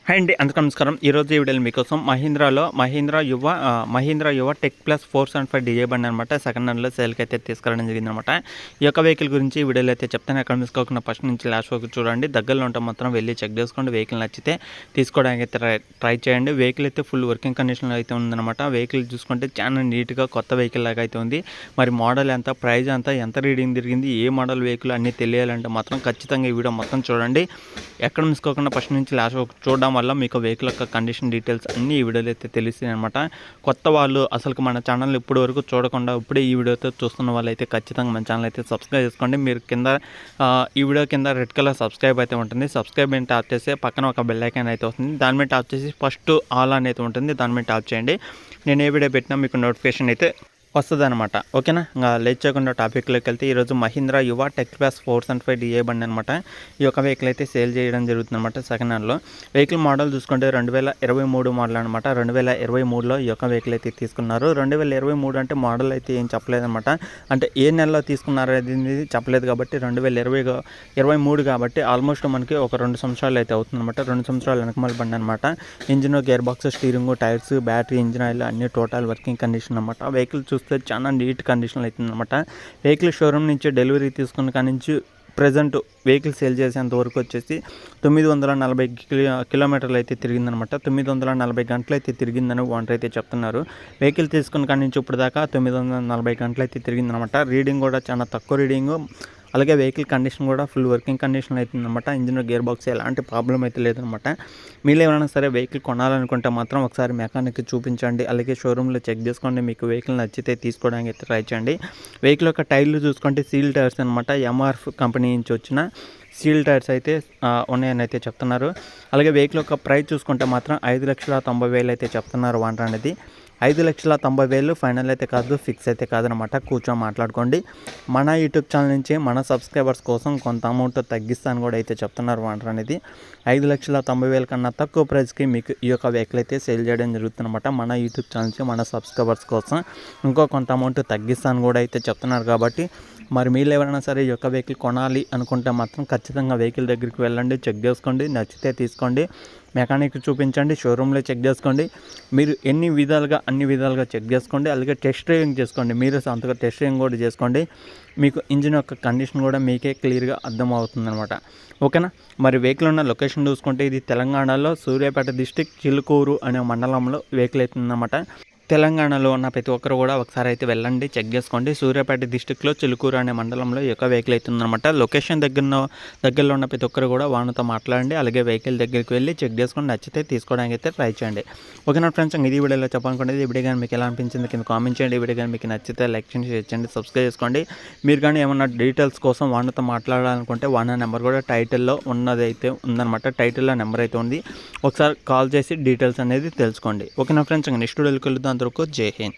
Hi అండి, అందరికీ నమస్కారం. ఈరోజు ఈ వీడియోలో మీకోసం మహీంద్రా యువ టెక్ ప్లస్ 475 డిఏ బండి అనమాట సెకండ్ హ్యాండ్లో సేల్కి అయితే తీసుకురావడం జరిగిందనమాట. ఈ యొక్క వెహికల్ గురించి ఈ వీడియోలో అయితే చెప్తాను. ఎక్కడ మిస్ కాకుండా ఫస్ట్ నుంచి లాస్ట్ వరకు చూడండి. దగ్గరలో ఉంటే మాత్రం వెళ్ళి చెక్ చేసుకోండి. వెహికల్ నచ్చితే తీసుకోవడానికి అయితే ట్రై చేయండి. వెహికల్ అయితే ఫుల్ వర్కింగ్ కండిషన్లో అయితే ఉందన్నమాట. వెహికల్ చూసుకుంటే చాలా నీట్గా కొత్త వెహికల్ లాగా అయితే ఉంది. మరి మోడల్ ఎంత, ప్రైస్ ఎంత రీడింగ్ తిరిగింది, ఏ మోడల్ వెహికల్ అన్నీ తెలియాలంటే మాత్రం ఖచ్చితంగా ఈ వీడియో మొత్తం చూడండి. ఎక్కడ మిస్ కాకుండా ఫస్ట్ నుంచి లాస్ట్ వరకు చూడడం వల్ల మీకు వెహికల్ యొక్క కండిషన్ డీటెయిల్స్ అన్నీ ఈ వీడియోలో అయితే తెలుస్తాయి అనమాట. కొత్త వాళ్ళు అసలు మన ఛానల్ ఇప్పటి వరకు చూడకుండా ఇప్పుడే ఈ వీడియోతో చూస్తున్న వాళ్ళు అయితే ఖచ్చితంగా మన ఛానల్ అయితే సబ్స్క్రైబ్ చేసుకోండి. మీరు కింద ఈ వీడియో కింద రెడ్ కలర్ సబ్స్క్రైబ్ అయితే ఉంటుంది. సబ్స్క్రైబ్ అని ట్యాప్ చేస్తే పక్కన ఒక బెల్ ఐకాన్ అయితే వస్తుంది. దాని మీద ట్యాప్ చేసి ఫస్ట్ ఆల్ అనేది ఉంటుంది, దాని మీద ట్యాప్ చేయండి. నేను ఏ వీడియో పెట్టినా మీకు నోటిఫికేషన్ అయితే వస్తుంది అనమాట. ఓకేనా, ఇంకా లేట్ చేయకుండా టాపిక్లోకి వెళ్తే ఈరోజు మహీంద్రా యువ టెక్ ప్లస్ 475 డిఏ బండి అనమాట. ఈ యొక్క వెహికల్ అయితే సేల్ చేయడం జరుగుతుంది అనమాట సెకండ్ హ్యాండ్లో. వెహికల్ మోడల్ చూసుకుంటే 2023 మోడల్ అనమాట. 2023లో ఈ యొక్క వెహికల్ అయితే తీసుకున్నారు. 2023 అంటే మోడల్ అయితే ఏం చెప్పలేదన్నమాట. అంటే ఏ నెలలో తీసుకున్నారు అనేది చెప్పలేదు కాబట్టి 2023 కాబట్టి ఆల్మోస్ట్ మనకి ఒక 2 సంవత్సరాలు అయితే అవుతుందన్నమాట. 2 సంవత్సరాలు వెనకమాల బండి అనమాట. Engine, gear box, steering, tyres, battery, engine oil అన్ని టోటల్ వర్కింగ్ కండిషన్ అనమాట. వెహికల్ చూస్తే చాలా నీట్ కండిషన్లో అవుతుందన్నమాట. వెహికల్ షోరూమ్ నుంచి డెలివరీ తీసుకున్న కాడి నుంచి ప్రజెంట్ వెహికల్ సేల్ చేసేంత వరకు వచ్చేసి 940 కిలోమీటర్లు అయితే తిరిగిందనమాట. 940 గంటలు అయితే తిరిగిందని ఓనర్ అయితే చెప్తున్నారు. వెహికల్ తీసుకున్న కాడి నుంచి ఇప్పుడు దాకా 940 గంటలు అయితే తిరిగిందనమాట. రీడింగ్ కూడా చాలా తక్కువ రీడింగు. అలాగే వెహికల్ కండిషన్ కూడా ఫుల్ వర్కింగ్ కండిషన్ అవుతుందన్నమాట. ఇంజిన్, గేర్ బాక్స్ ఎలాంటి ప్రాబ్లం అయితే లేదనమాట. మీరు ఎవరైనా సరే వెహికల్ కొనాలనుకుంటే మాత్రం ఒకసారి మెకానిక్కి చూపించండి. అలాగే షోరూంలో చెక్ చేసుకోండి. మీకు వెహికల్ నచ్చితే తీసుకోవడానికి అయితే ట్రై చేయండి. వెహికల్ యొక్క టైర్లు చూసుకుంటే సీల్ టైర్స్ అనమాట. ఎంఆర్ఎఫ్ కంపెనీ నుంచి వచ్చిన సీల్ టైర్స్ అయితే ఉన్నాయని అయితే చెప్తున్నారు. అలాగే వెహికల్ యొక్క ప్రైస్ చూసుకుంటే మాత్రం 5,90,000 అయితే చెప్తున్నారు ఓనర్ అనేది. 5,90,000 ఫైనల్ అయితే కాదు, ఫిక్స్ అయితే కాదనమాట. కూర్చొని మాట్లాడుకోండి. మన యూట్యూబ్ ఛానల్ నుంచి మన సబ్స్క్రైబర్స్ కోసం కొంత అమౌంట్ తగ్గిస్తాను కూడా అయితే చెప్తున్నారు ఓనర్ అనేది. 5,90,000 కన్నా తక్కువ ప్రైస్కి మీకు ఈ యొక్క వెహికల్ అయితే సేల్ చేయడం జరుగుతుందన్నమాట. మన యూట్యూబ్ ఛానల్ నుంచి మన సబ్స్క్రైబర్స్ కోసం ఇంకో కొంత అమౌంట్ తగ్గిస్తాను కూడా అయితే చెప్తున్నారు. కాబట్టి మరి మీరు ఎవరైనా సరే ఈ యొక్క వెహికల్ కొనాలి అనుకుంటే మాత్రం ఖచ్చితంగా వెహికల్ దగ్గరికి వెళ్ళండి, చెక్ చేసుకోండి, నచ్చితే తీసుకోండి, మెకానిక్ చూపించండి, షోరూంలో చెక్ చేసుకోండి. మీరు అన్ని విధాలుగా చెక్ చేసుకోండి. అలాగే టెస్ట్ డ్రైవింగ్ చేసుకోండి. మీరు అంతగా టెస్ట్ డ్రైవింగ్ కూడా చేసుకోండి. మీకు ఇంజిన్ యొక్క కండిషన్ కూడా మీకే క్లియర్గా అర్థమవుతుందన్నమాట. ఓకేనా, మరి వెహికల్ ఉన్న లొకేషన్ చూసుకుంటే ఇది తెలంగాణలో సూర్యాపేట డిస్టిక్ చిలుకూరు అనే మండలంలో వెహికల్ అవుతుందన్నమాట. తెలంగాణలో ఉన్న ప్రతి ఒక్కరు కూడా ఒకసారి అయితే వెళ్ళండి, చెక్ చేసుకోండి. సూర్యాపేట డిస్టిక్లో చిలుకూరు అనే మండలంలో ఈ యొక్క వెహికల్ అవుతుందన్నమాట. లొకేషన్ దగ్గరలో ఉన్న ప్రతి ఒక్కరు కూడా వానతో మాట్లాడండి. అలాగే వెహికల్ దగ్గరికి వెళ్ళి చెక్ చేసుకొని నచ్చితే తీసుకోవడానికి అయితే ట్రై చేయండి. ఓకేనా ఫ్రెండ్స్, ఇది వీడియోలో చెప్పాలనుకునేది. ఈ వీడియో కానీ మీకు ఎలా అనిపించింది కింద కామెంట్ చేయండి. ఈ వీడియో కానీ మీకు నచ్చితే లైక్ చేయండి, షేర్ చేయండి, సబ్స్క్రైబ్ చేసుకోండి. మీరు కానీ ఏమన్నా డీటెయిల్స్ కోసం వానతో మాట్లాడాలనుకుంటే వాన నెంబర్ కూడా టైటిల్లో ఉన్నది అయితే ఉందన్నమాట. టైటిల్లో నెంబర్ అయితే ఉంది. ఒకసారి కాల్ చేసి డీటెయిల్స్ అనేది తెలుసుకోండి. ఓకేనా ఫ్రెండ్స్, నెక్స్ట్ వీడియోకి వెళ్దాం. అందరికీ జై హింద్.